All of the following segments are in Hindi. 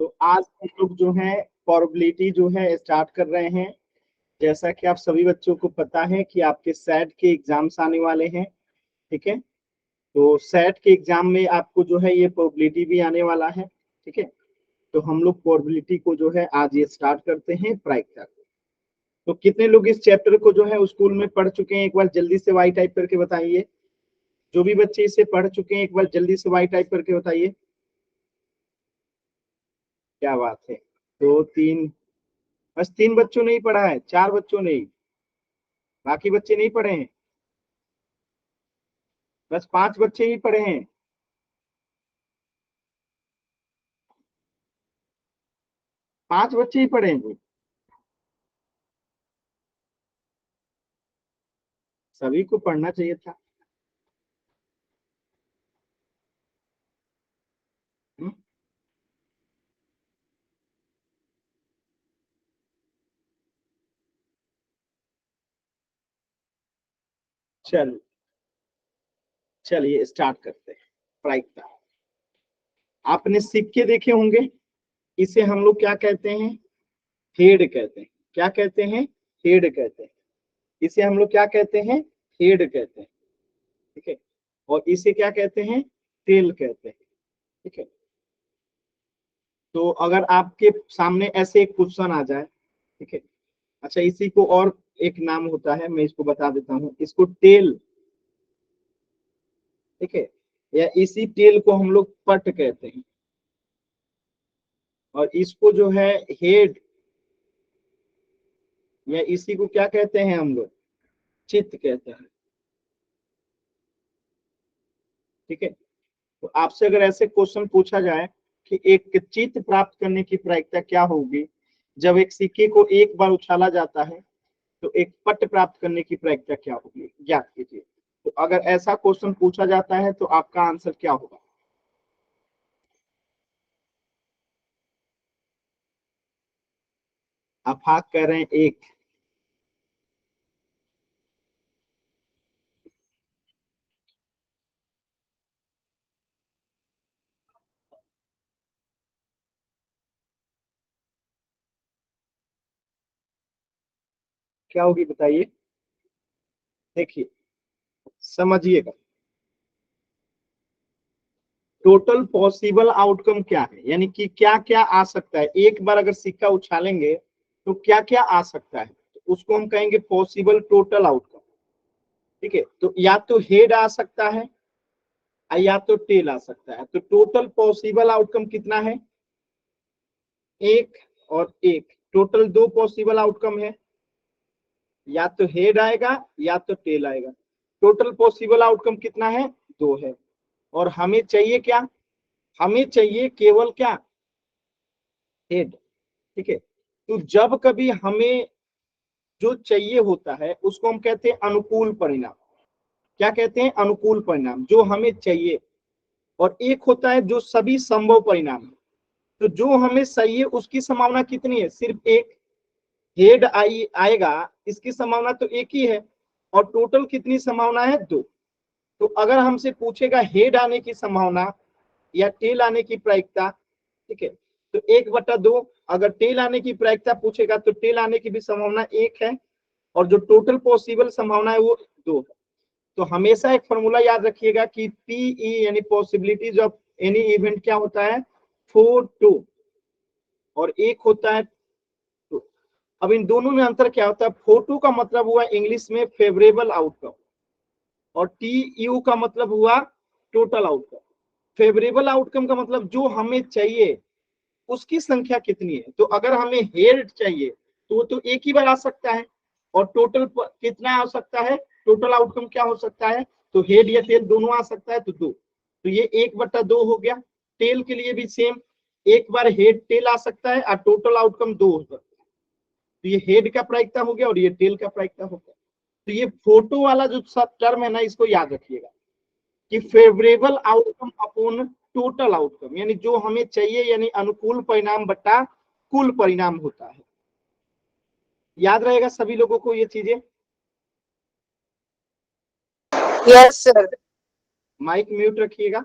तो आज हम लोग जो है प्रोबेबिलिटी जो है स्टार्ट कर रहे हैं। जैसा कि आप सभी बच्चों को पता है कि आपके सेट के एग्जाम्स आने वाले हैं, ठीक है। तो सेट के एग्जाम में आपको जो है ये प्रोबेबिलिटी भी आने वाला है, ठीक है। तो हम लोग प्रोबेबिलिटी को जो है आज ये स्टार्ट करते हैं प्रायिकता को। तो कितने लोग इस चैप्टर को जो है स्कूल में पढ़ चुके हैं, एक बार जल्दी से वाई टाइप करके बताइए। जो भी बच्चे इसे पढ़ चुके हैं एक बार जल्दी से वाई टाइप करके बताइए। क्या बात है, दो तीन, बस 3 बच्चों ने ही पढ़ा है, 4 बच्चों ने ही, बाकी बच्चे नहीं पढ़े हैं। बस 5 बच्चे ही पढ़े हैं। पांच बच्चे ही पढ़े हैं। सभी को पढ़ना चाहिए था। हम्म? चल चलिए स्टार्ट करते हैं प्रायिकता। आपने सिक्के देखे होंगे, इसे हम लोग क्या कहते हैं, हेड कहते हैं। क्या कहते हैं, हेड कहते हैं। इसे हम लोग क्या कहते हैं, हेड कहते हैं, ठीक है। और इसे क्या कहते हैं, टेल कहते हैं, ठीक है। तो अगर आपके सामने ऐसे एक क्वेश्चन आ जाए, ठीक है। अच्छा, इसी को और एक नाम होता है, मैं इसको बता देता हूँ, इसको टेल, ठीक है। या इसी टेल को हम लोग पट कहते हैं, और इसको जो है हेड, या इसी को क्या कहते हैं हम लोग, चित्त कहते हैं, ठीक है। तो आपसे अगर ऐसे क्वेश्चन पूछा जाए कि एक चित्त प्राप्त करने की प्रायिकता क्या होगी जब एक सिक्के को एक बार उछाला जाता है, तो एक पट प्राप्त करने की प्रायिकता क्या होगी, ज्ञात कीजिए। तो अगर ऐसा क्वेश्चन पूछा जाता है तो आपका आंसर क्या होगा। आप कह रहे हैं एक, क्या होगी बताइए। देखिए, समझिएगा, टोटल पॉसिबल आउटकम क्या है, यानी कि क्या क्या आ सकता है, एक बार अगर सिक्का उछालेंगे तो क्या क्या आ सकता है, तो उसको हम कहेंगे पॉसिबल टोटल आउटकम, ठीक है। तो या तो हेड आ सकता है या तो टेल आ सकता है। तो टोटल पॉसिबल आउटकम कितना है, एक और एक, टोटल 2 पॉसिबल आउटकम है, या तो हेड आएगा या तो टेल आएगा। टोटल पॉसिबल आउटकम कितना है, 2 है। और हमें चाहिए क्या, हमें चाहिए केवल क्या, हेड, ठीक है। तो जब कभी हमें जो चाहिए होता है उसको हम कहते हैं अनुकूल परिणाम। क्या कहते हैं, अनुकूल परिणाम, जो हमें चाहिए। और एक होता है जो सभी संभव परिणाम है। तो जो हमें चाहिए उसकी संभावना कितनी है, सिर्फ एक, हेड आएगा, इसकी संभावना तो एक ही है। और टोटल कितनी संभावना है, 2। तो अगर हमसे पूछेगा हेड आने की संभावना या टेल आने की प्रायिकता, ठीक है, तो 1/2। अगर टेल आने की प्रायिकता पूछेगा तो टेल आने की भी संभावना 1 है, और जो टोटल पॉसिबल संभावना है वो 2 है। तो हमेशा एक फॉर्मूला याद रखिएगा कि पीई यानी पॉसिबिलिटीज ऑफ एनी इवेंट क्या होता है, 4-2, और एक होता है 2। अब इन दोनों में अंतर क्या होता है, 4-2 का मतलब हुआ इंग्लिश में फेवरेबल आउटकम, और टी यू का मतलब हुआ टोटल आउटकम। फेवरेबल आउटकम का मतलब जो हमें चाहिए उसकी संख्या कितनी है। तो अगर हमें हेड चाहिए तो वो तो एक ही बार आ सकता है, और टोटल कितना आ सकता है, टोटल आउटकम क्या हो सकता है, तो हेड या टेल दोनों आ सकता है, तो 2। तो ये 1/2 हो गया। टेल के लिए भी सेम, एक बार हेड टेल आ सकता है और टोटल आउटकम 2 हो सकता है। तो ये हेड का प्रायिकता हो गया और ये टेल का प्रायिकता हो गया। तो ये फोटो वाला जो सब टर्म है ना, इसको याद रखिएगा कि favourable outcome upon total outcome, यानी जो हमें चाहिए, यानी अनुकूल परिणाम बटा कुल परिणाम होता है। याद रहेगा सभी लोगों को ये चीजें। Yes sir. माइक म्यूट रखिएगा,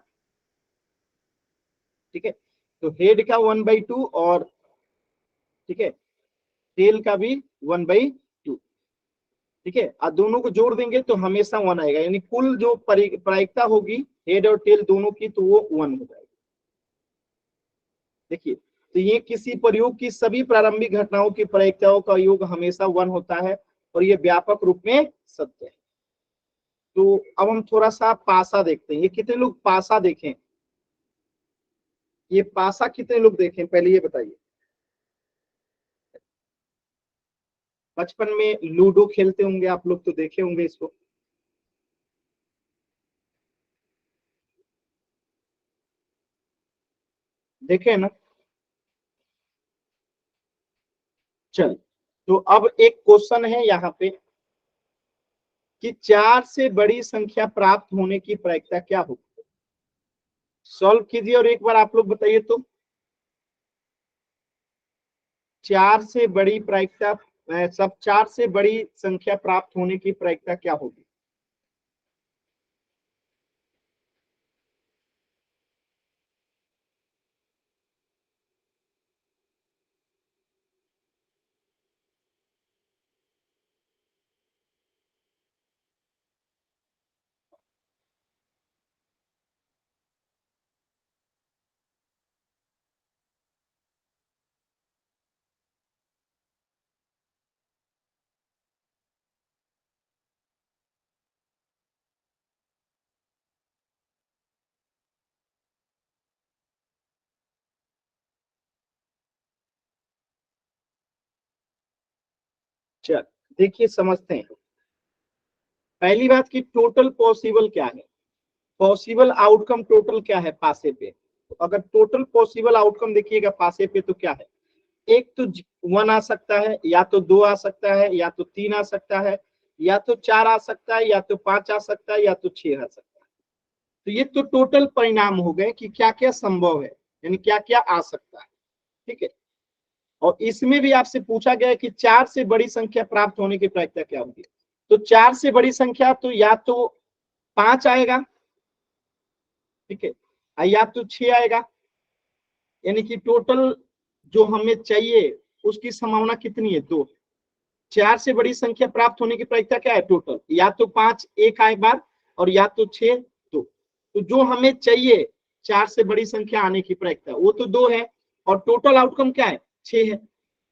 ठीक है। तो हेड का 1/2 और ठीक है टेल का भी 1/2, ठीक है। और दोनों को जोड़ देंगे तो हमेशा 1 आएगा, यानी कुल जो प्रायिकता होगी हेड और टेल दोनों की तो वो 1 हो जाएगी। देखिए तो ये किसी प्रयोग की सभी प्रारंभिक घटनाओं की प्रायिकताओं का योग हमेशा 1 होता है और ये व्यापक रूप में सत्य है। तो अब हम थोड़ा सा पासा देखते हैं। ये कितने लोग पासा देखें, ये पासा कितने लोग देखें पहले ये बताइए। बचपन में लूडो खेलते होंगे आप लोग तो देखे होंगे इसको। देखे ना। चल तो अब एक क्वेश्चन है यहाँ पे कि 4 से बड़ी संख्या प्राप्त होने की प्रायिकता क्या होगी। सॉल्व कीजिए और एक बार आप लोग बताइए तो 4 से बड़ी प्रायिकता सब 4 से बड़ी संख्या प्राप्त होने की प्रायिकता क्या होगी। चल देखिए समझते हैं। पहली बात की टोटल पॉसिबल क्या है, पॉसिबल आउटकम टोटल क्या है पासे पे। तो अगर टोटल पॉसिबल आउटकम देखिएगा पासे पे तो क्या है, एक तो 1 आ सकता है, या तो 2 आ सकता है, या तो 3 आ सकता है, या तो 4 आ सकता है, या तो 5 आ सकता है, या तो 6 आ सकता है। तो ये तो टोटल परिणाम हो गए कि क्या क्या संभव है, यानी क्या क्या आ सकता है, ठीक है। और इसमें भी आपसे पूछा गया है कि 4 से बड़ी संख्या प्राप्त होने की प्रायिकता क्या होगी। तो 4 से बड़ी संख्या तो या तो 5 आएगा, ठीक है, या तो 6 आएगा, यानी कि टोटल जो हमें चाहिए उसकी संभावना कितनी है, 2। 4 से बड़ी संख्या प्राप्त होने की प्रायिकता क्या है टोटल, या तो 5 एक आए बार और या तो 6 2। तो जो हमें चाहिए 4 से बड़ी संख्या आने की प्रायिकता वो तो 2 है और टोटल आउटकम क्या है 6 है।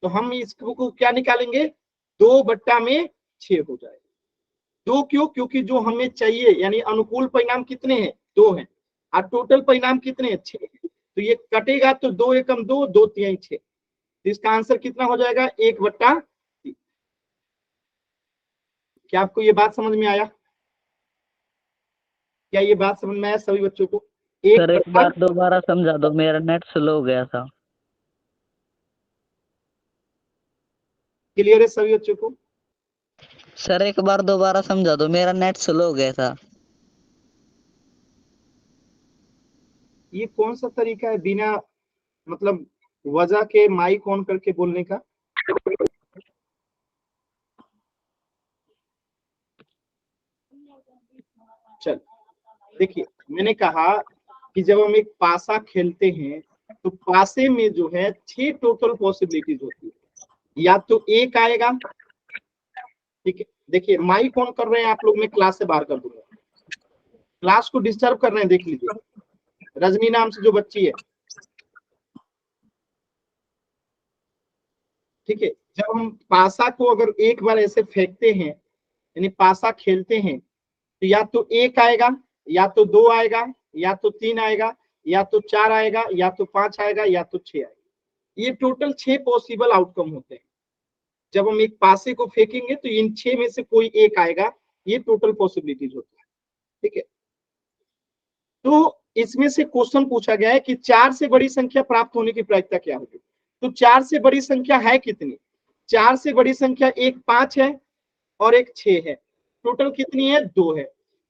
तो हम इसको क्या निकालेंगे, 2/6 हो जाएगा। 2 क्यों, क्योंकि जो हमें चाहिए यानी अनुकूल परिणाम कितने हैं 2 हैं और टोटल परिणाम कितने हैं 6। तो ये कटेगा तो 2 एकम 2 2 तिहाई 6। तो इसका आंसर कितना हो जाएगा 1/3। क्या आपको ये बात समझ में आया, क्या ये बात समझ में आया सभी बच्चों को। सर एक बार दोबारा समझा दो, मेरा नेट स्लो हो गया था। क्लियर है सभी बच्चों को। सर एक बार दोबारा समझा दो, मेरा नेट स्लो हो गया था। ये कौन सा तरीका है बिना मतलब वजह के माइक ऑन करके बोलने का। चल देखिए मैंने कहा कि जब हम एक पासा खेलते हैं तो पासे में जो है 6 टोटल पॉसिबिलिटीज होती है। या तो एक आएगा, ठीक है, देखिए माइक ऑन कर रहे हैं आप लोग, मैं क्लास से बाहर कर दूंगा, क्लास को डिस्टर्ब कर रहे हैं, देख लीजिए रजनी नाम से जो बच्ची है, ठीक है। जब हम पासा को अगर एक बार ऐसे फेंकते हैं यानी पासा खेलते हैं तो या तो एक आएगा, या तो 2 आएगा, या तो 3 आएगा, या तो 4 आएगा, या तो 5 आएगा, या तो 6 आएगा। ये टोटल 6 पॉसिबल आउटकम होते हैं। जब हम एक पासे को फेंकेंगे तो इन 6 में से कोई एक आएगा, ये टोटल पॉसिबिलिटीज होती है, ठीक है। तो इसमें से क्वेश्चन पूछा गया है कि 4 से बड़ी संख्या प्राप्त होने की प्रायिकता क्या होगी। तो 4 से बड़ी संख्या है कितनी, 4 से बड़ी संख्या एक 5 है और एक 6 है, टोटल कितनी है 2 है।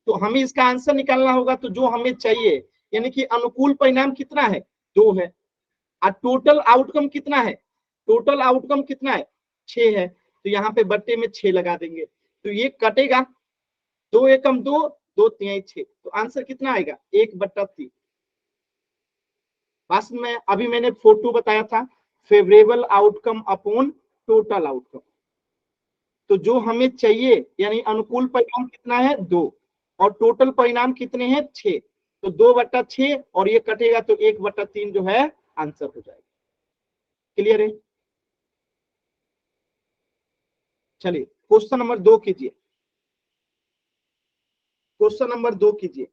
तो हमें इसका आंसर निकालना होगा, तो जो हमें चाहिए यानी कि अनुकूल परिणाम कितना है 2 है और टोटल आउटकम कितना है, टोटल आउटकम कितना है 6 है। तो यहाँ पे बट्टे में 6 लगा देंगे तो ये कटेगा, 2 एकम 2 2 तिहाई 6। तो आंसर कितना आएगा 1/3। पास्ट में अभी मैंने 4-2 बताया था, favourable outcome upon total outcome. तो जो हमें चाहिए यानी अनुकूल परिणाम कितना है 2 और टोटल परिणाम कितने हैं 6, तो 2/6 और ये कटेगा तो 1/3 जो है आंसर हो जाएगा। क्लियर है? चलिए क्वेश्चन नंबर 2 कीजिए, क्वेश्चन नंबर 2 कीजिए।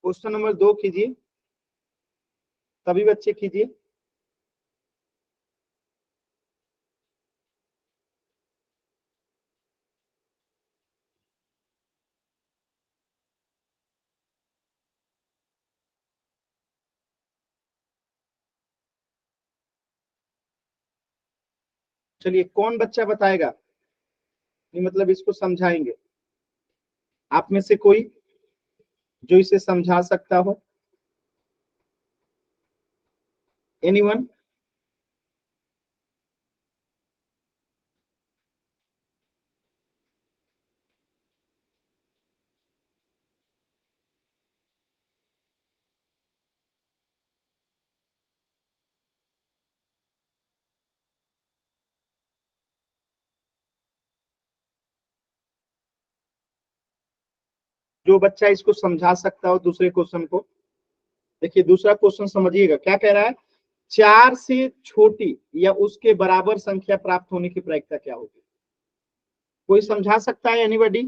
क्वेश्चन नंबर 2 कीजिए, सभी बच्चे कीजिए। चलिए कौन बच्चा बताएगा, मतलब इसको समझाएंगे आप में से कोई जो इसे समझा सकता हो? एनीवन? जो बच्चा इसको समझा सकता हो दूसरे क्वेश्चन को। देखिए दूसरा क्वेश्चन समझिएगा क्या कह रहा है, 4 से छोटी या उसके बराबर संख्या प्राप्त होने की प्रायिकता क्या होगी? कोई समझा सकता है? एनीबॉडी?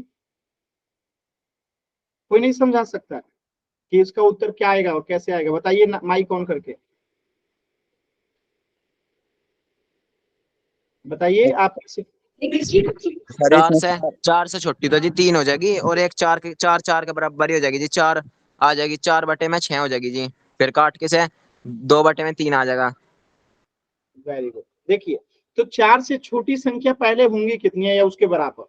कोई नहीं समझा सकता कि इसका उत्तर क्या आएगा और कैसे आएगा? बताइए ना, माइक ऑन करके बताइए आप। सर चार इसमें से चार से छोटी तो जी 3 हो जाएगी और एक चार चार के बराबर ही हो जाएगी जी, 4 आ जाएगी, 4/6 हो जाएगी जी, फिर काट के से 2/3 आ जाएगा। Very good. देखिए तो 4 से छोटी संख्या पहले होंगी कितनी है या उसके बराबर,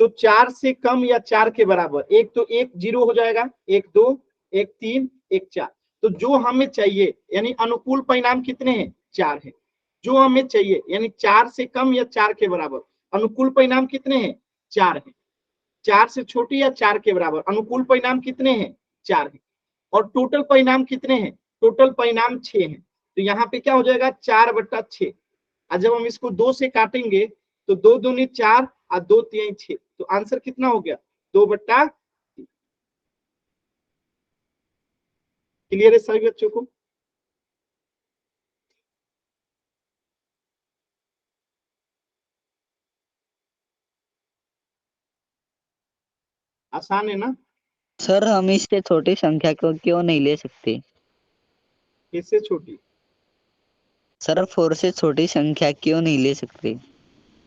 तो 4 से कम या 4 के बराबर, एक तो 1 0 हो जाएगा, 1 2 1 3 1 4। तो जो हमें चाहिए यानी अनुकूल परिणाम कितने हैं 4 है, जो हमें चाहिए यानी 4 से कम या 4 के बराबर अनुकूल परिणाम कितने हैं 4 है, 4 से छोटी या 4 के बराबर अनुकूल परिणाम कितने हैं 4 है, और टोटल परिणाम कितने हैं, टोटल परिणाम 6 है। तो यहाँ पे क्या हो जाएगा 4/6, और जब हम इसको 2 से काटेंगे तो 2 दूनी 4 और 2 3 6, तो आंसर कितना हो गया 2/। क्लियर है सभी बच्चों को? आसान है ना? सर हम इससे छोटी संख्या को क्यों नहीं ले सकते? इससे छोटी? सर 4 से छोटी संख्या क्यों नहीं ले सकते?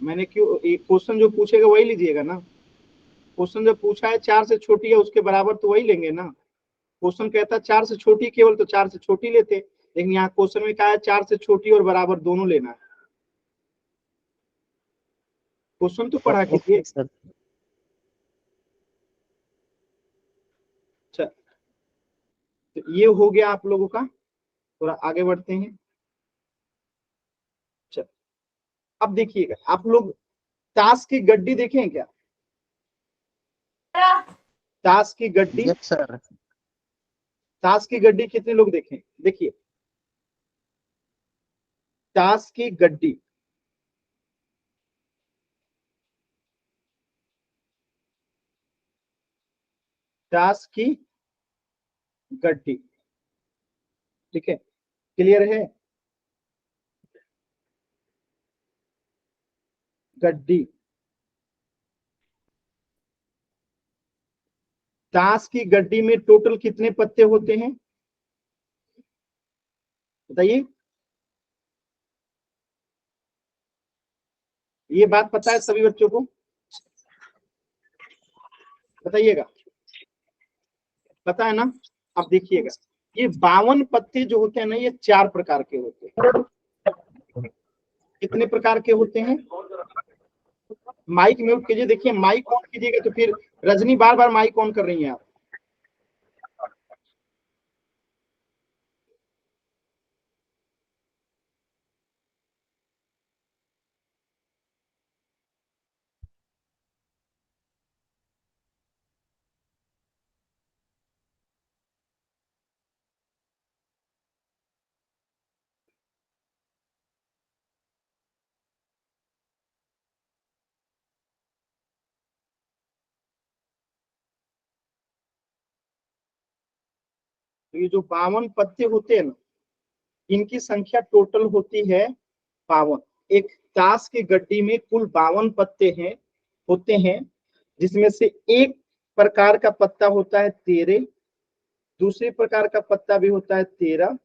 मैंने क्यों, एक क्वेश्चन जो पूछेगा वही लीजिएगा ना। क्वेश्चन जो पूछा है 4 से छोटी है उसके बराबर तो वही लेंगे ना। क्वेश्चन कहता है 4 से छोटी केवल, तो 4 से छोटी लेते, लेकिन यहाँ क्वेश्चन में कहा है 4 से छोटी और बराबर दोनों लेना है। क्वेश्चन तो पढ़ा कीजिए। Okay sir. अच्छा तो ये हो गया आप लोगों का, थोड़ा आगे बढ़ते हैं। अच्छा अब देखिएगा आप लोग ताश की गड्डी देखे हैं क्या? ताश की गड्डी, यस सर। ताश की गड्डी कितने लोग देखें? देखिए ताश की गड्डी, ताश की गड्डी, ठीक है, क्लियर है? गड्डी, ताश की गड्डी में टोटल कितने पत्ते होते हैं बताइए? ये बात पता है सभी बच्चों को? बताइएगा। पता है ना। अब देखिएगा, ये 52 पत्ते जो होते हैं ना, ये 4 प्रकार के होते हैं। कितने प्रकार के होते हैं? माइक म्यूट कीजिए। देखिए माइक ऑन कीजिएगा तो फिर रजनी बार बार माइक ऑन कर रही हैं आप। तो ये जो 52 पत्ते होते हैं ना, इनकी संख्या टोटल होती है 52। एक ताश की गड्डी में कुल 52 पत्ते हैं होते हैं, जिसमें से एक प्रकार का पत्ता होता है 13, दूसरे प्रकार का पत्ता भी होता है 13,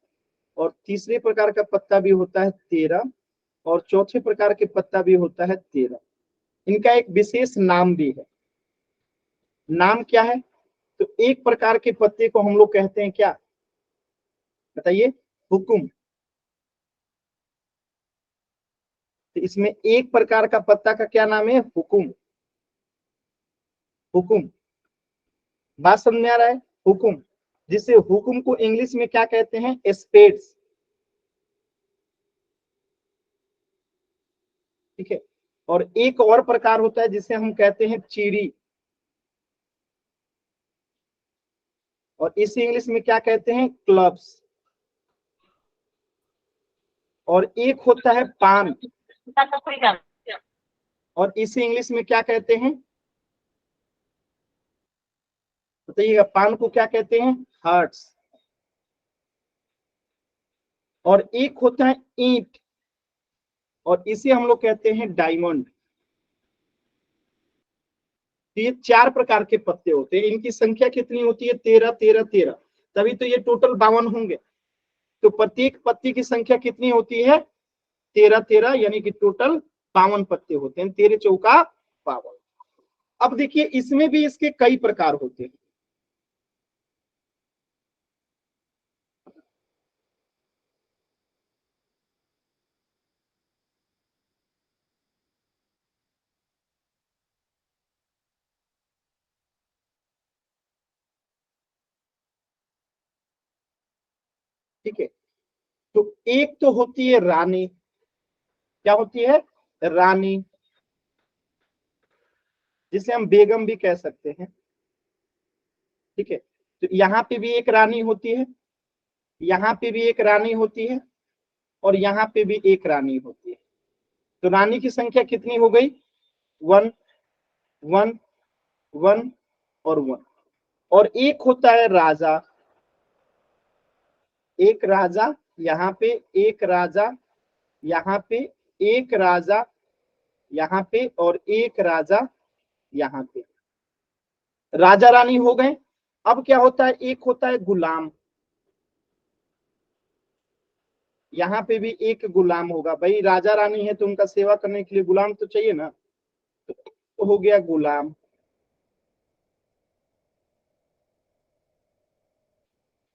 और तीसरे प्रकार का पत्ता भी होता है 13, और चौथे प्रकार के पत्ता भी होता है 13। इनका एक विशेष नाम भी है। नाम क्या है? तो एक प्रकार के पत्ते को हम लोग कहते हैं क्या, बताइए? हुकुम। तो इसमें एक प्रकार का पत्ता का क्या नाम है? हुकुम। हुकुम, बात समझ में आ रहा है? हुकुम, जिसे हुकुम को इंग्लिश में क्या कहते हैं? स्पेड्स। ठीक है। और एक और प्रकार होता है जिसे हम कहते हैं चीड़ी, और इसे इंग्लिश में क्या कहते हैं? क्लब्स। और एक होता है पान, और इसे इंग्लिश में क्या कहते हैं? बताइएगा, पान को क्या कहते हैं? हार्ट्स। और एक होता है ईंट, और इसे हम लोग कहते हैं डायमंड। तो ये 4 प्रकार के पत्ते होते हैं। इनकी संख्या कितनी होती है? 13 13 13, तभी तो ये टोटल 52 होंगे। तो प्रत्येक पत्ते की संख्या कितनी होती है? 13 13, यानी कि टोटल 52 पत्ते होते हैं। 13 चौका 52। अब देखिए इसमें भी इसके कई प्रकार होते हैं। ठीक है। तो एक तो होती है रानी। क्या होती है? रानी, जिसे हम बेगम भी कह सकते हैं। ठीक है। तो यहाँ पे भी एक रानी होती है, यहाँ पे भी एक रानी होती है, और यहाँ पे भी एक रानी होती है। तो रानी की संख्या कितनी हो गई? 1 1 1 और 1। और एक होता है राजा। एक राजा यहाँ पे, एक राजा यहाँ पे, एक राजा यहाँ पे, और एक राजा यहाँ पे। राजा रानी हो गए। अब क्या होता है? एक होता है गुलाम। यहाँ पे भी एक गुलाम होगा। भाई राजा रानी है तो उनका सेवा करने के लिए गुलाम तो चाहिए ना, तो हो गया गुलाम।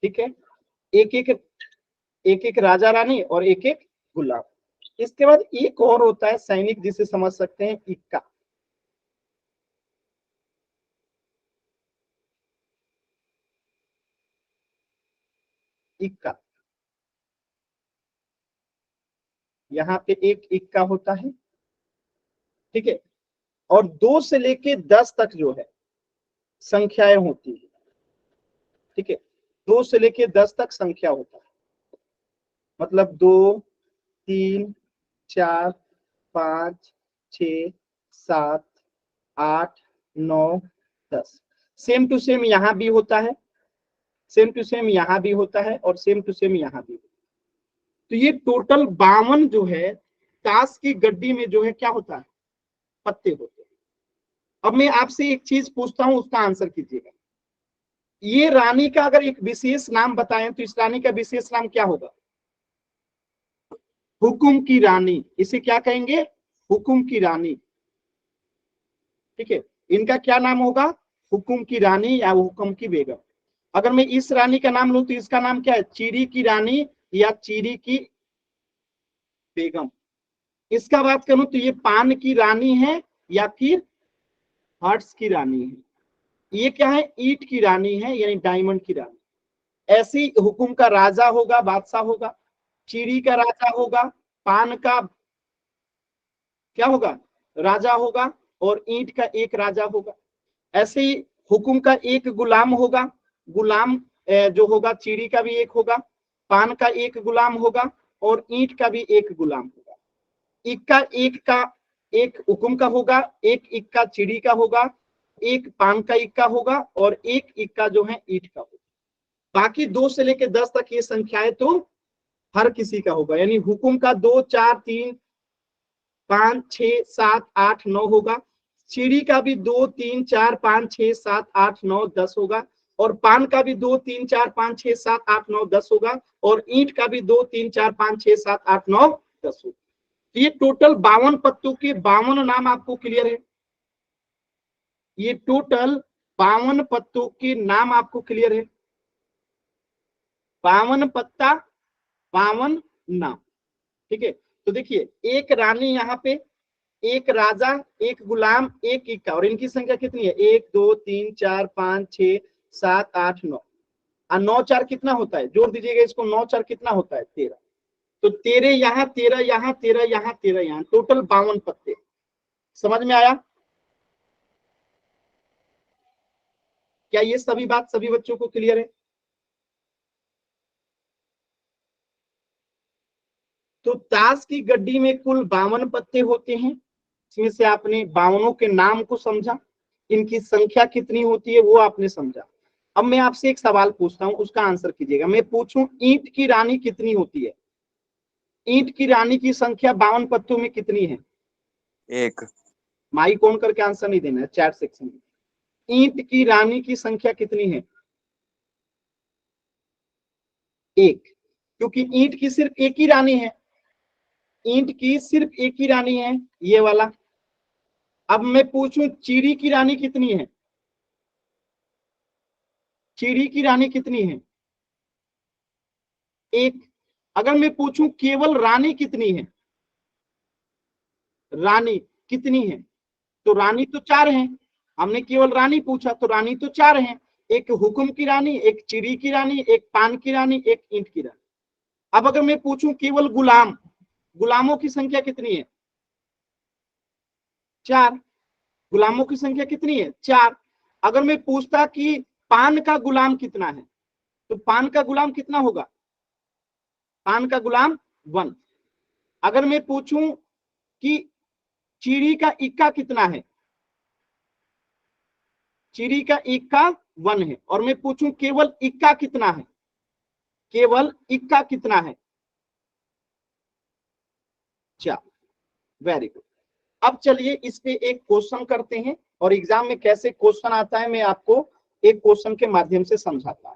ठीक है। एक एक एक एक राजा रानी और एक एक गुलाम। इसके बाद एक और होता है सैनिक, जिसे समझ सकते हैं इक्का। इक्का, यहाँ पे एक इक्का होता है। ठीक है। और 2 से लेके 10 तक जो है संख्याएं होती है। ठीक है। 2 से लेके 10 तक संख्या होता है, मतलब 2 3 4 5 6 7 8 9 10। सेम टू सेम यहाँ भी होता है, सेम टू सेम यहाँ भी होता है, और सेम टू सेम यहाँ भी। तो ये टोटल 52 जो है ताश की गड्डी में जो है क्या होता है? पत्ते होते हैं। अब मैं आपसे एक चीज पूछता हूं, उसका आंसर कीजिएगा। ये रानी का अगर एक विशेष नाम बताएं तो इस रानी का विशेष नाम क्या होगा? हुकुम की रानी। इसे क्या कहेंगे? हुकुम की रानी। ठीक है। इनका क्या नाम होगा? हुकुम की रानी या हुकुम की बेगम। अगर मैं इस रानी का नाम लूं तो इसका नाम क्या है, चीरी की रानी या चीरी की बेगम। इसका बात करूं तो ये पान की रानी है या फिर हार्ट्स की रानी है। ये क्या है, ईंट की रानी है यानी डायमंड की रानी। ऐसी हुकुम का राजा होगा, बादशाह होगा, चीरी का राजा होगा, पान का क्या होगा, राजा होगा, और ईंट का एक राजा होगा। ऐसे ही हुकुम का एक गुलाम होगा, गुलाम जो होगा चीरी का भी एक होगा, पान का एक गुलाम होगा, और ईंट का भी एक गुलाम होगा। इक्का एक का एक हुकुम का होगा, एक इक्का चीरी का होगा, एक पान का इक्का होगा, और एक इक्का जो है ईंट का होगा। बाकी 2 से लेकर 10 तक ये संख्याएं तो हर किसी का होगा, यानी हुकुम का 2 4 3 5 6 7 8 9 होगा, चीड़ी का भी 2 3 4 5 6 7 8 9 10 होगा, और पान का भी 2 3 4 5 6 7 8 9 10 होगा, और ईंट का भी 2 3 4 5 6 7 8 9 10 होगा। ये टोटल 52 पत्तों के 52 नाम आपको क्लियर है। ये टोटल 52 पत्तों के नाम आपको क्लियर है। 52 पत्ता 52 नाम, ठीक है। तो देखिए, एक रानी यहाँ पे, एक राजा, एक गुलाम, एक इक्का, और इनकी संख्या कितनी है, 1 2 3 4 5 6 7 8 9। 9 4 कितना होता है, जोड़ दीजिएगा इसको, 9 4 कितना होता है, 13। तो 13 यहाँ, 13 यहाँ, 13 यहाँ, 13 यहाँ, टोटल 52 पत्ते। समझ में आया? क्या ये सभी बात सभी बच्चों को क्लियर है? तो ताश की गड्डी में कुल 52 पत्ते होते हैं। इसमें से आपने 52 के नाम को समझा, इनकी संख्या कितनी होती है वो आपने समझा। अब मैं आपसे एक सवाल पूछता हूं, उसका आंसर कीजिएगा। मैं पूछूं ईंट की रानी कितनी होती है, ईंट की रानी की संख्या 52 पत्तों में कितनी है? 1। माइक ऑन करके आंसर नहीं देना है चैट सेक्शन में। ईंट की रानी की संख्या कितनी है? 1, क्योंकि ईंट की सिर्फ एक ही रानी है, ईंट की सिर्फ एक ही रानी है, ये वाला। अब मैं पूछूं चीड़ी की रानी कितनी है, चीड़ी की रानी कितनी है? 1। अगर मैं पूछूं केवल रानी कितनी है, रानी कितनी है, तो रानी तो 4 है। हमने केवल रानी पूछा तो रानी तो 4 है, एक हुकुम की रानी, एक चिड़ी की रानी, एक पान की रानी, एक ईंट की रानी। अब अगर मैं पूछूं केवल गुलाम, गुलामों की संख्या कितनी है? 4। गुलामों की संख्या कितनी है? 4। अगर मैं पूछता कि पान का गुलाम कितना है, तो पान का गुलाम कितना होगा? पान का गुलाम 1। अगर मैं पूछूं कि चीड़ी का इक्का कितना है, चीड़ी का इक्का 1 है, और मैं पूछूं केवल इक्का कितना है, केवल इक्का कितना है? 4। Very good. अब चलिए इस पे एक क्वेश्चन करते हैं, और एग्जाम में कैसे क्वेश्चन आता है मैं आपको एक क्वेश्चन के माध्यम से समझाता हूं।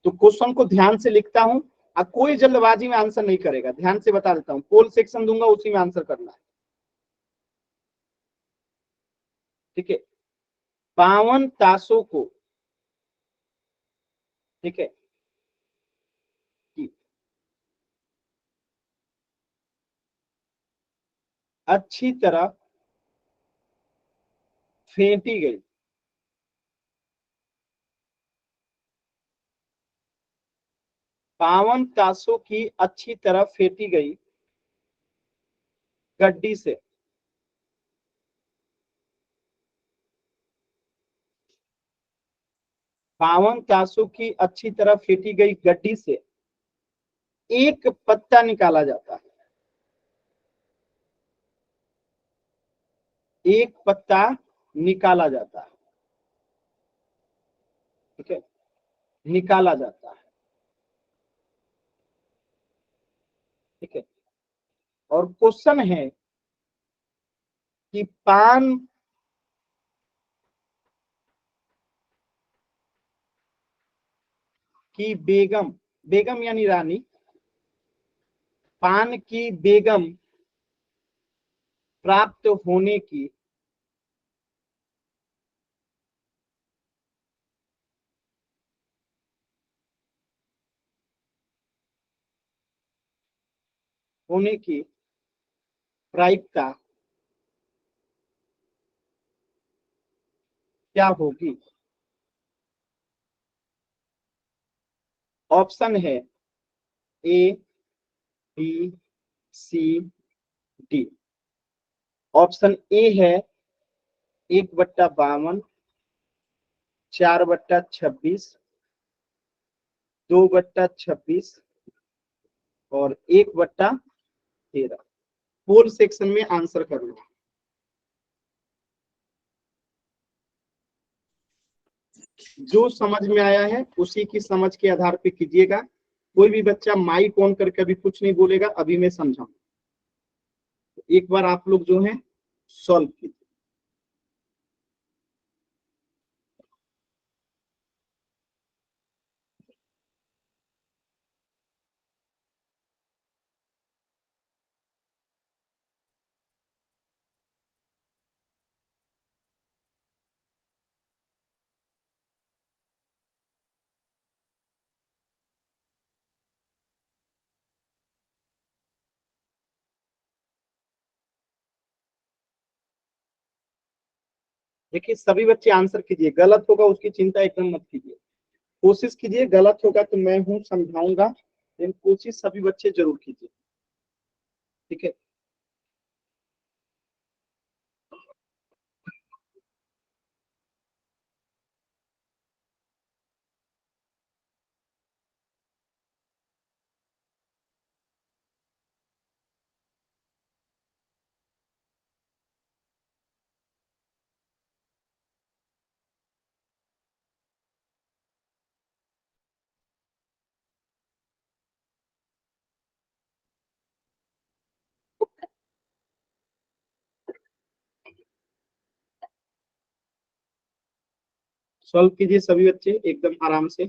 तो क्वेश्चन को ध्यान से लिखता हूं, अब कोई जल्दबाजी में आंसर नहीं करेगा, ध्यान से बता देता हूं। पोल सेक्शन दूंगा, उसी में आंसर करना है, ठीक है। 52 ताशों को, ठीक है, कि अच्छी तरह फेंटी गई, 52 ताशों की अच्छी तरह फेंटी गई गड्डी से, 52 ताशों की अच्छी तरह फेंटी गई गड्डी से एक पत्ता निकाला जाता है, एक पत्ता निकाला जाता है, ठीक है, निकाला जाता है, ठीक है। और क्वेश्चन है कि पान की बेगम, बेगम यानी रानी, पान की बेगम प्राप्त होने की होने की प्रायिकता क्या होगी? ऑप्शन है A, B, C, D. Option A है 1/52, 4/26, 2/26 और 1/13। पोल सेक्शन में आंसर करना। जो समझ में आया है उसी की समझ के आधार पे कीजिएगा। कोई भी बच्चा माइक ऑन करके अभी कुछ नहीं बोलेगा, अभी मैं समझाऊं। एक बार आप लोग जो है सॉल्व कीजिए। देखिए सभी बच्चे आंसर कीजिए, गलत होगा उसकी चिंता एकदम मत कीजिए। कोशिश कीजिए, गलत होगा तो मैं हूं समझाऊंगा, लेकिन कोशिश सभी बच्चे जरूर कीजिए, ठीक है। सॉल्व कीजिए सभी बच्चे एकदम आराम से।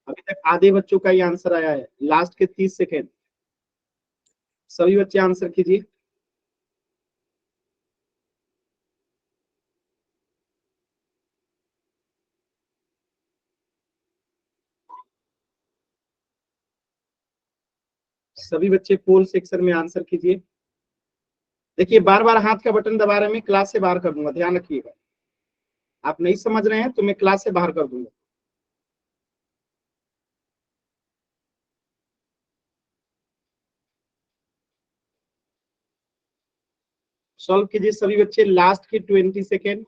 अभी तक आधे बच्चों का ही आंसर आया है, लास्ट के 30 सेकेंड। सभी बच्चे आंसर कीजिए। सभी बच्चे पोल सेक्शन में आंसर कीजिए। देखिए बार बार हाथ का बटन दबा रहे, मैं क्लास से बाहर कर दूंगा, ध्यान रखिएगा। आप नहीं समझ रहे हैं तो मैं क्लास से बाहर कर दूंगा। सॉल्व कीजिए सभी बच्चे, लास्ट के 20 सेकेंड,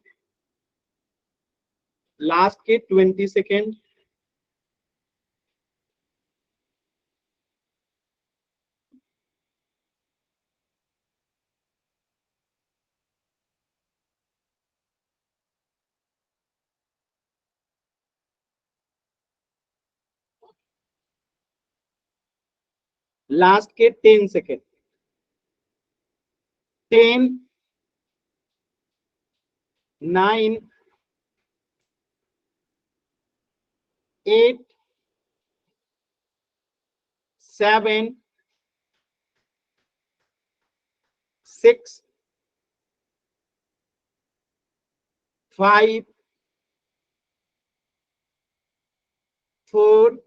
लास्ट के 20 सेकेंड। लास्ट के 10 सेकेंड। 10, 9, 8, 7, 6, 5, 4,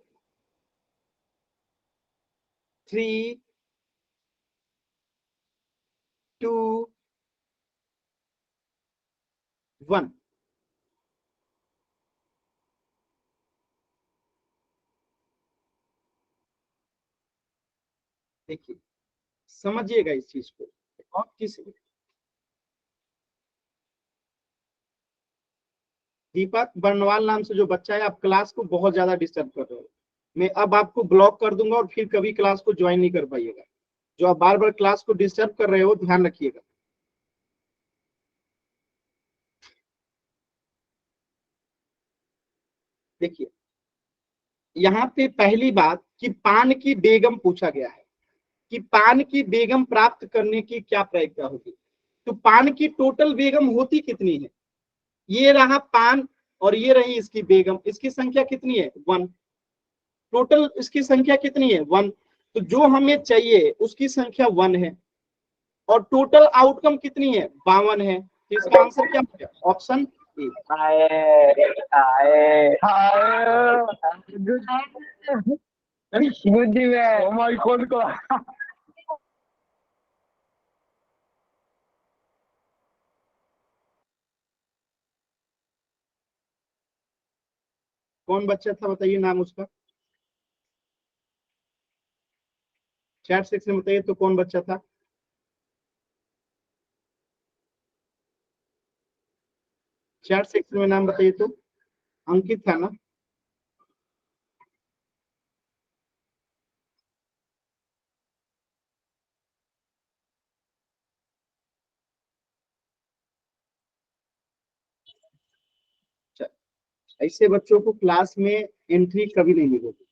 3, 2, 1। देखिए समझिएगा इस चीज को। और किसी दीपक बर्नवाल नाम से जो बच्चा है, आप क्लास को बहुत ज्यादा डिस्टर्ब कर रहे हो। मैं अब आपको ब्लॉक कर दूंगा और फिर कभी क्लास को ज्वाइन नहीं कर पाइएगा। जो आप बार बार क्लास को डिस्टर्ब कर रहे हो, ध्यान रखिएगा। देखिए यहाँ पे पहली बात कि पान की बेगम पूछा गया है कि पान की बेगम प्राप्त करने की क्या प्रक्रिया होगी। तो पान की टोटल बेगम होती कितनी है? ये रहा पान और ये रही इसकी बेगम, इसकी संख्या कितनी है? 1। टोटल इसकी संख्या कितनी है? 1। तो जो हमें चाहिए उसकी संख्या 1 है और टोटल आउटकम कितनी है? 52 है। तो इसका आंसर क्या हो गया? Option A. आए आए आए बुद्धि में हमारी खोल को कौन बच्चा था बताइए नाम उसका, चैट सेक्शन में बताइए तो कौन बच्चा था। चैट सेक्शन में नाम बताइए तो, अंकित था ना। ऐसे बच्चों को क्लास में एंट्री कभी नहीं मिलेगी,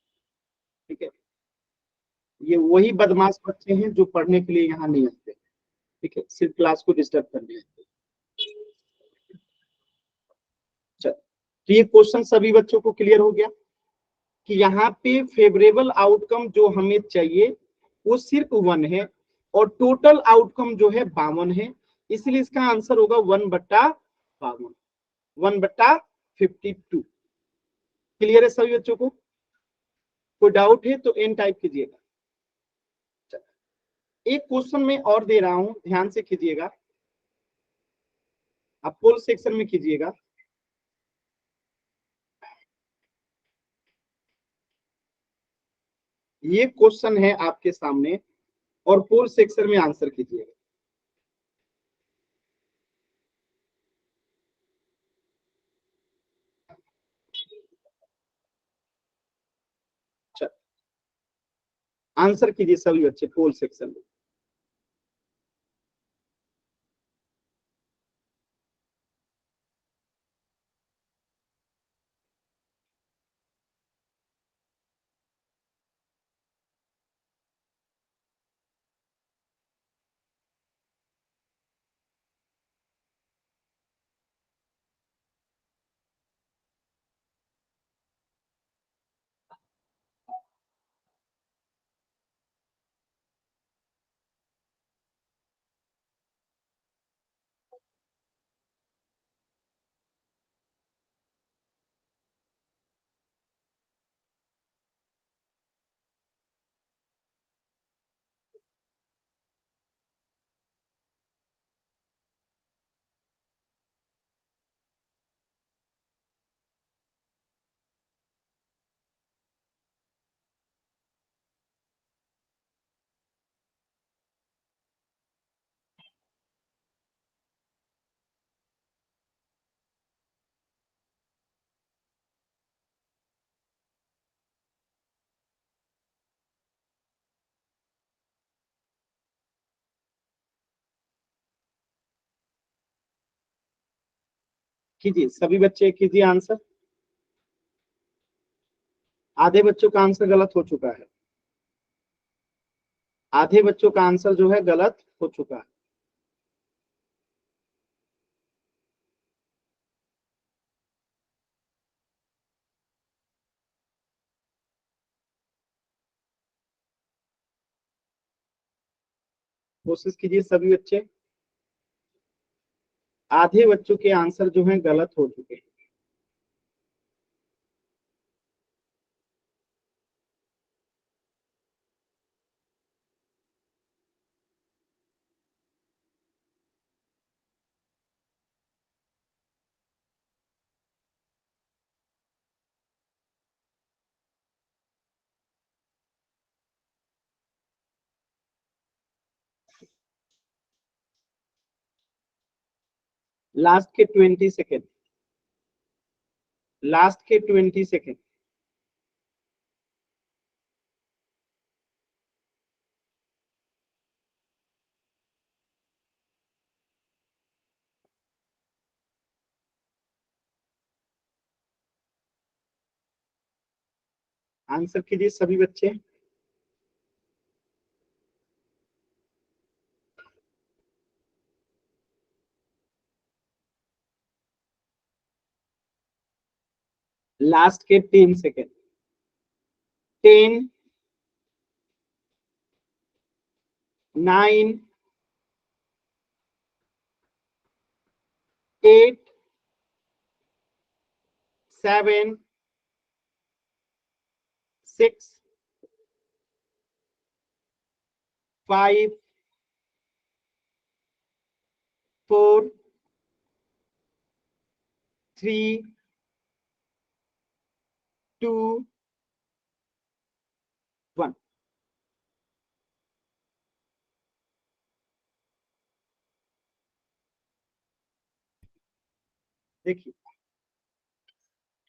ठीक है। ये वही बदमाश बच्चे हैं जो पढ़ने के लिए यहाँ नहीं आते, ठीक है, सिर्फ क्लास को डिस्टर्ब करने आते। चल, तो ये क्वेश्चन सभी बच्चों को क्लियर हो गया कि यहाँ पे फेवरेबल आउटकम जो हमें चाहिए वो सिर्फ 1 है और टोटल आउटकम जो है 52 है, इसलिए इसका आंसर होगा 1/52, 1/52। क्लियर है सभी बच्चों को, कोई डाउट है तो एन टाइप कीजिएगा। एक क्वेश्चन में और दे रहा हूं, ध्यान से कीजिएगा, आप पोल सेक्शन में कीजिएगा। ये क्वेश्चन है आपके सामने और पोल सेक्शन में आंसर कीजिएगा। आंसर कीजिए सभी बच्चे पोल सेक्शन में। कीजिए सभी बच्चे कीजिए आंसर। आधे बच्चों का आंसर गलत हो चुका है, आधे बच्चों का आंसर जो है गलत हो चुका है। कोशिश कीजिए सभी बच्चे, आधे बच्चों के आंसर जो है गलत हो चुके हैं। लास्ट के 20 सेकेंड, लास्ट के 20 सेकेंड। आंसर कीजिए सभी बच्चे। लास्ट के 3 सेकेंड, 10, 9, 8, 7, 6, 5 4 3 2 1। देखिए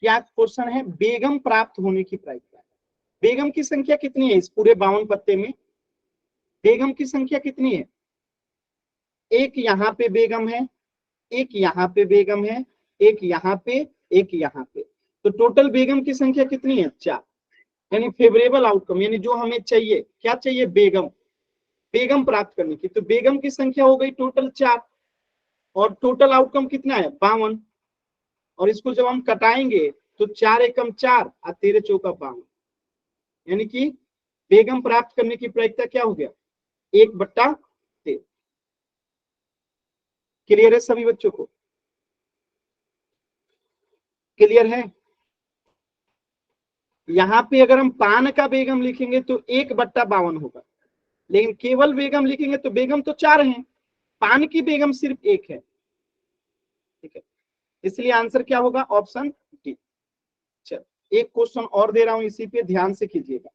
क्या क्वेश्चन है, बेगम प्राप्त होने की प्रायिकता। बेगम की संख्या कितनी है इस पूरे 52 पत्ते में? बेगम की संख्या कितनी है? एक यहाँ पे बेगम है, एक यहाँ पे बेगम है, एक यहाँ पे, एक यहाँ पे। तो टोटल बेगम की संख्या कितनी है? 4। यानी फेवरेबल आउटकम, यानी जो हमें चाहिए, क्या चाहिए? बेगम। बेगम प्राप्त करने की, तो बेगम की संख्या हो गई टोटल 4 और टोटल आउटकम कितना है? 52। और इसको जब हम कटाएंगे तो 4 एकम 4 और 13 चौका 52, यानी कि बेगम प्राप्त करने की प्रायिकता क्या हो गया? 1/13। क्लियर है सभी बच्चों को? क्लियर है? यहाँ पे अगर हम पान का बेगम लिखेंगे तो 1/52 होगा, लेकिन केवल बेगम लिखेंगे तो बेगम तो 4 हैं, पान की बेगम सिर्फ 1 है। ठीक है, इसलिए आंसर क्या होगा? Option D. चल एक क्वेश्चन और दे रहा हूं, इसी पे ध्यान से कीजिएगा।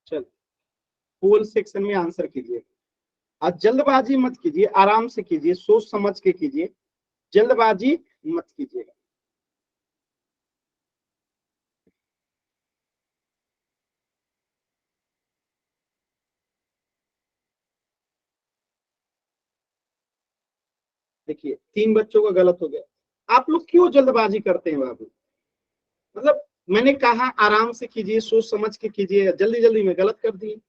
चल पोल सेक्शन में आंसर कीजिए, और जल्दबाजी मत कीजिए, आराम से कीजिए, सोच समझ के कीजिए, जल्दबाजी मत कीजिएगा। देखिए 3 बच्चों का गलत हो गया। आप लोग क्यों जल्दबाजी करते हैं बाबू? मतलब मैंने कहा आराम से कीजिए, सोच समझ के कीजिए, जल्दी जल्दी में गलत कर दिए।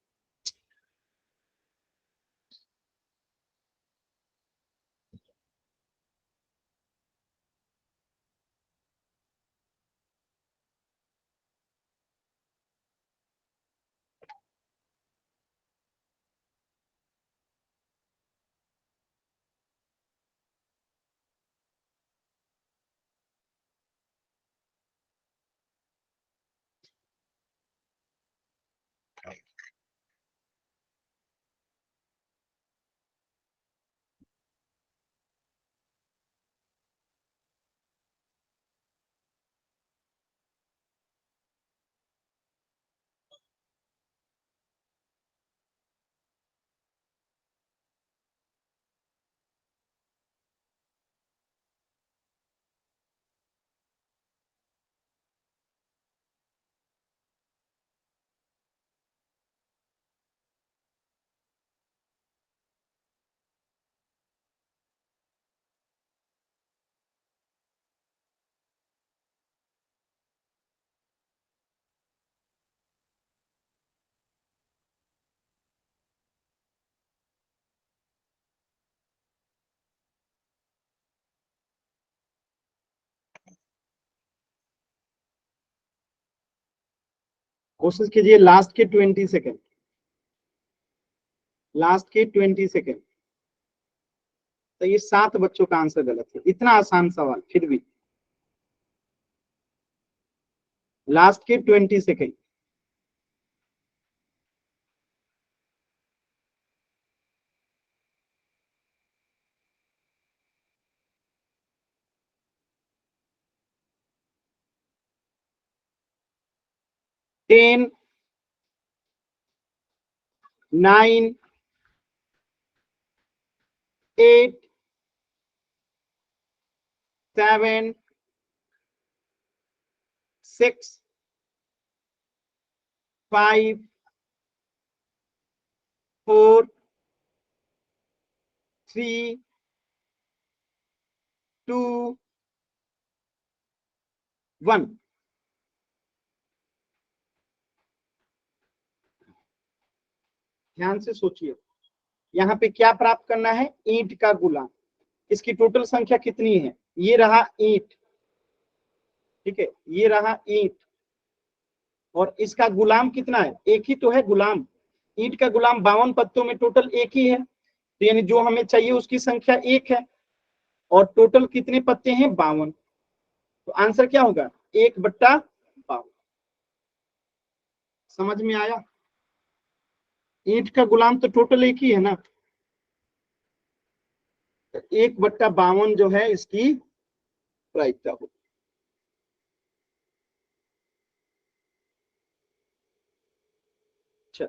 कोशिश कीजिए लास्ट के 20 सेकेंड, लास्ट के 20 सेकेंड। तो ये 7 बच्चों का आंसर गलत है, इतना आसान सवाल फिर भी। लास्ट के 20 सेकेंड। टेन, 9, 8, 7, 6, 5, 4, 3, 2, 1। ध्यान से सोचिए, यहाँ पे क्या प्राप्त करना है, ईंट का गुलाम। इसकी टोटल संख्या कितनी है, ये रहा ईंट, ठीक है, ये रहा ईंट, और इसका गुलाम कितना है, एक ही तो है गुलाम। ईंट का गुलाम 52 पत्तों में टोटल एक ही है, तो यानी जो हमें चाहिए उसकी संख्या एक है, और टोटल कितने पत्ते हैं, 52। तो आंसर क्या होगा, 1/52। समझ में आया, ईंट का गुलाम तो टोटल एक ही है ना, 1/52 जो है इसकी प्रायिकता होगी। चल,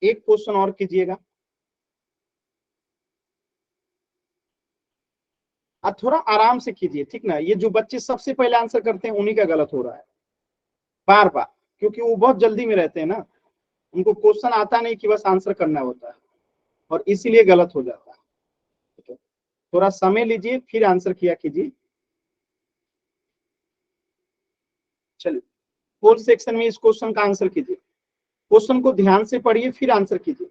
एक क्वेश्चन और कीजिएगा। थोड़ा आराम से कीजिए, ठीक ना, ये जो बच्चे सबसे पहले आंसर करते हैं उन्हीं का गलत हो रहा है बार बार, क्योंकि वो बहुत जल्दी में रहते हैं ना, उनको क्वेश्चन आता नहीं कि बस आंसर करना होता है, और इसीलिए गलत हो जाता है। ठीक है, थोड़ा समय लीजिए फिर आंसर किया कीजिए। चलिए, फोर्थ सेक्शन में इस क्वेश्चन का आंसर कीजिए, क्वेश्चन को ध्यान से पढ़िए फिर आंसर कीजिए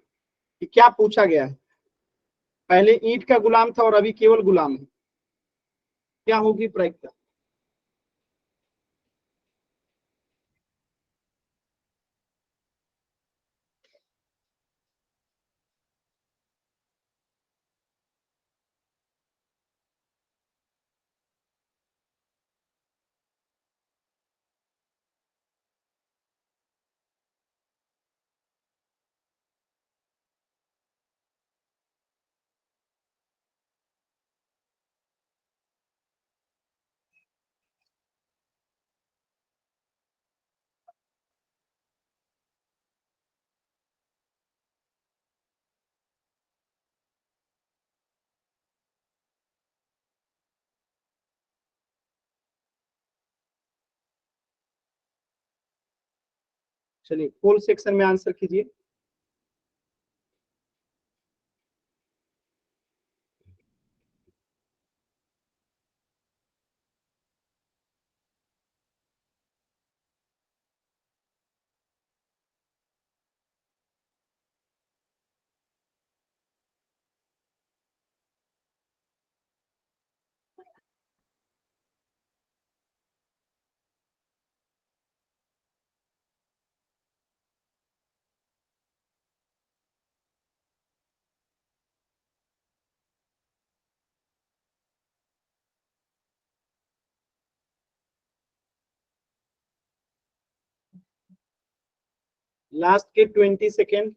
कि क्या पूछा गया है। पहले ईंट का गुलाम था और अभी केवल गुलाम है, क्या होगी प्रायिकता। चलिए, फोर्थ सेक्शन में आंसर कीजिए। लास्ट के 20 सेकेंड।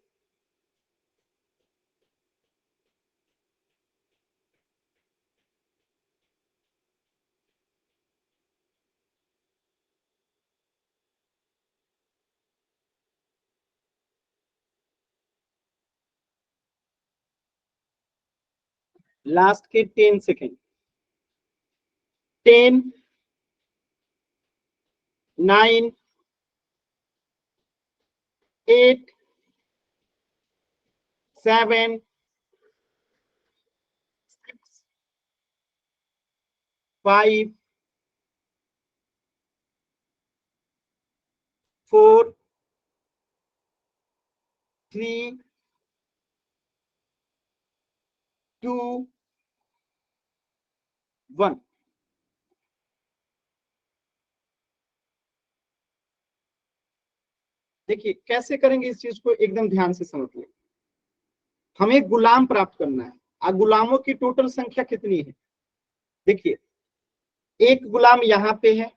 लास्ट के 10 सेकेंड। 10, 9, 8, 7, 5, 4, 3, 2, 1। देखिए कैसे करेंगे इस चीज को, एकदम ध्यान से समझिए। हमें गुलाम प्राप्त करना है, और गुलामों की टोटल संख्या कितनी है। देखिए, एक गुलाम यहाँ पे है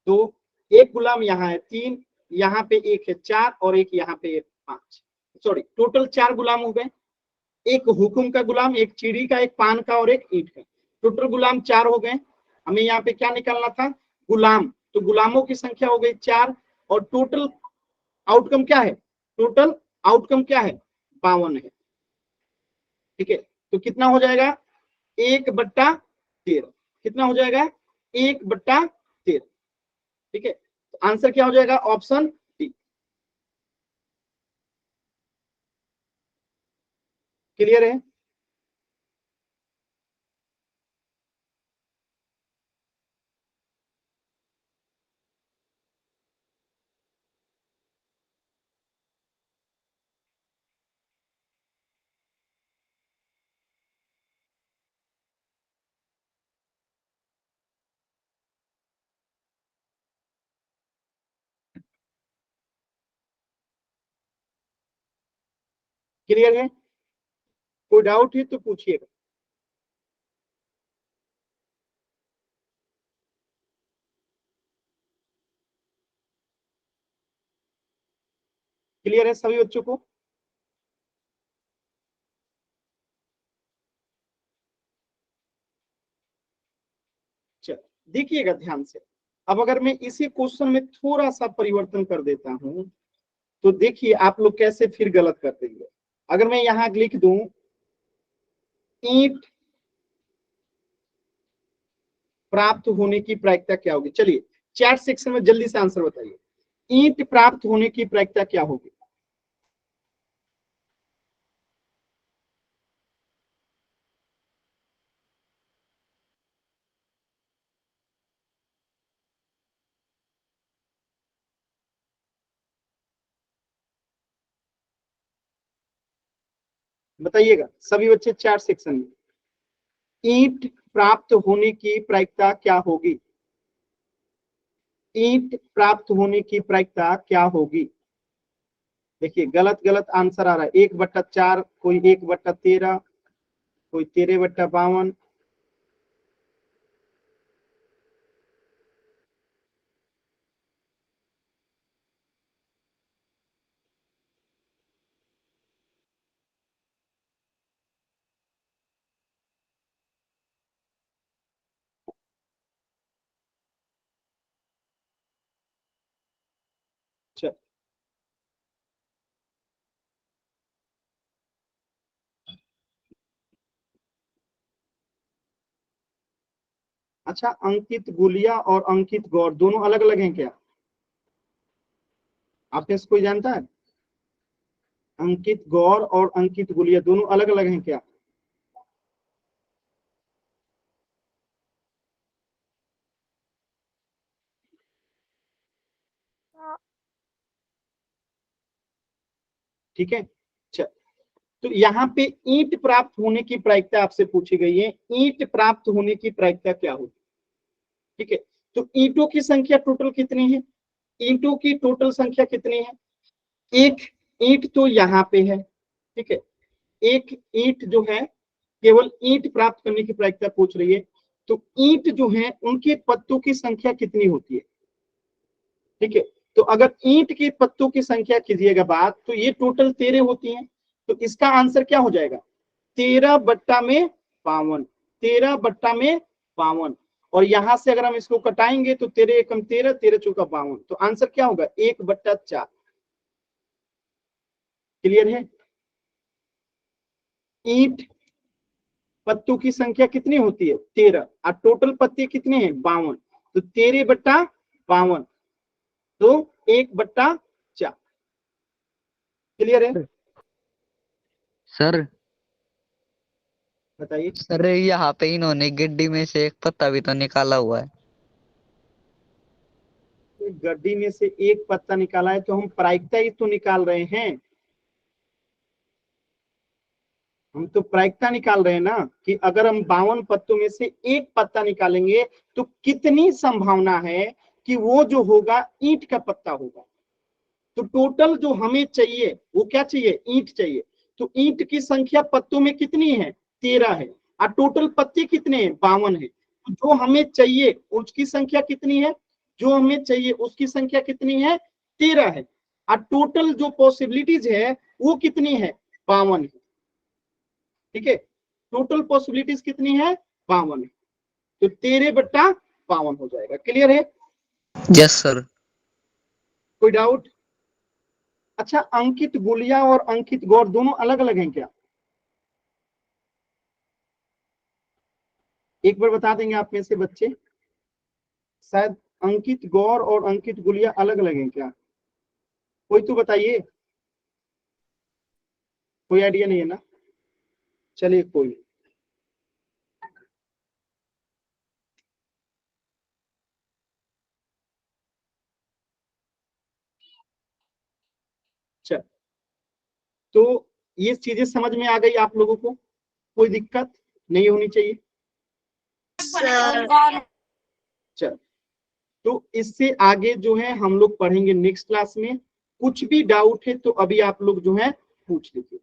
2, एक गुलाम यहाँ है 3, यहाँ पे एक है 4, और एक यहाँ पे 5। सॉरी, टोटल 4 गुलाम हो गए, एक हुकुम का गुलाम, एक चिड़ी का, एक पान का, और एक ईंट का। टोटल गुलाम 4 हो गए। हमें यहाँ पे क्या निकालना था, गुलाम, तो गुलामों की संख्या हो गई 4, और टोटल आउटकम क्या है, टोटल आउटकम क्या है, 52 है। ठीक है, तो कितना हो जाएगा, 1/13। कितना हो जाएगा, 1/13। ठीक है, तो आंसर क्या हो जाएगा, ऑप्शन डी। क्लियर है। क्लियर है? कोई डाउट है तो पूछिएगा। क्लियर है सभी बच्चों को? चलो देखिएगा ध्यान से। अब अगर मैं इसी क्वेश्चन में थोड़ा सा परिवर्तन कर देता हूं तो देखिए आप लोग कैसे फिर गलत कर देंगे। अगर मैं यहां लिख दूं ईंट प्राप्त होने की प्रायिकता क्या होगी, चलिए चैट सेक्शन में जल्दी से आंसर बताइए। ईंट प्राप्त होने की प्रायिकता क्या होगी? बताइएगा सभी बच्चे चैट सेक्शन में। ईंट प्राप्त होने की प्रायिकता क्या होगी? ईंट प्राप्त होने की प्रायिकता क्या होगी? देखिए गलत गलत आंसर आ रहा है। 1/4, कोई 1/13, कोई 13/52। अच्छा अंकित गुलिया और अंकित गौर दोनों अलग अलग हैं क्या? आप में से कोई जानता है? अंकित गौर और अंकित गुलिया दोनों अलग अलग हैं क्या? ठीक है। चल तो यहाँ पे ईंट प्राप्त होने की प्रायिकता आपसे पूछी गई है। ईंट प्राप्त होने की प्रायिकता क्या होगी? ठीक है। तो ईंटों की संख्या टोटल कितनी है? ईंटों की टोटल संख्या कितनी है? एक ईंट तो यहाँ पे है। ठीक है। एक ईंट जो है केवल ईंट प्राप्त करने की प्रायिकता पूछ रही है। तो ईंट जो है उनके पत्तों की संख्या कितनी होती है? ठीक है। तो अगर ईंट के पत्तों की संख्या कीजिएगा बात तो ये टोटल 13 होती है। तो इसका आंसर क्या हो जाएगा? 13/52। 13/52। और यहां से अगर हम इसको कटाएंगे तो 13 एकम 13, 13 चौका 52। तो आंसर क्या होगा? 1/4। क्लियर है? ईंट पत्तों की संख्या कितनी होती है? 13 और टोटल पत्ते कितने हैं? 52। तो 13/52 तो 1/4। क्लियर है? सर बताइए। सर यहाँ पे इन्होंने गड्डी में से एक पत्ता भी तो निकाला हुआ है। गड्डी में से एक पत्ता निकाला है तो हम प्रायिकता ही तो निकाल रहे हैं। हम तो प्रायिकता निकाल रहे हैं ना कि अगर हम 52 पत्तों में से एक पत्ता निकालेंगे तो कितनी संभावना है कि वो जो होगा ईंट का पत्ता होगा। तो टोटल जो हमें चाहिए वो क्या चाहिए? ईंट चाहिए। तो ईंट की संख्या पत्तों में कितनी है? 13 है। और टोटल पत्ते कितने हैं? 52 है। तो जो हमें चाहिए उसकी संख्या कितनी है? जो हमें चाहिए उसकी संख्या कितनी है? 13 है। और टोटल जो पॉसिबिलिटीज है वो कितनी है? 52 है। ठीक है। टोटल पॉसिबिलिटीज कितनी है? 52 है। तो 13/52 हो जाएगा। क्लियर है? Yes sir. कोई डाउट? अच्छा अंकित गुलिया और अंकित गौर दोनों अलग अलग हैं क्या? एक बार बता देंगे आप में से बच्चे। शायद अंकित गौर और अंकित गुलिया अलग अलग हैं क्या? कोई तो बताइए। कोई आइडिया नहीं है ना? चलिए कोई नहीं। चल तो ये चीजें समझ में आ गई आप लोगों को? कोई दिक्कत नहीं होनी चाहिए। चल तो इससे आगे जो है हम लोग पढ़ेंगे नेक्स्ट क्लास में। कुछ भी डाउट है तो अभी आप लोग जो है पूछ लीजिए।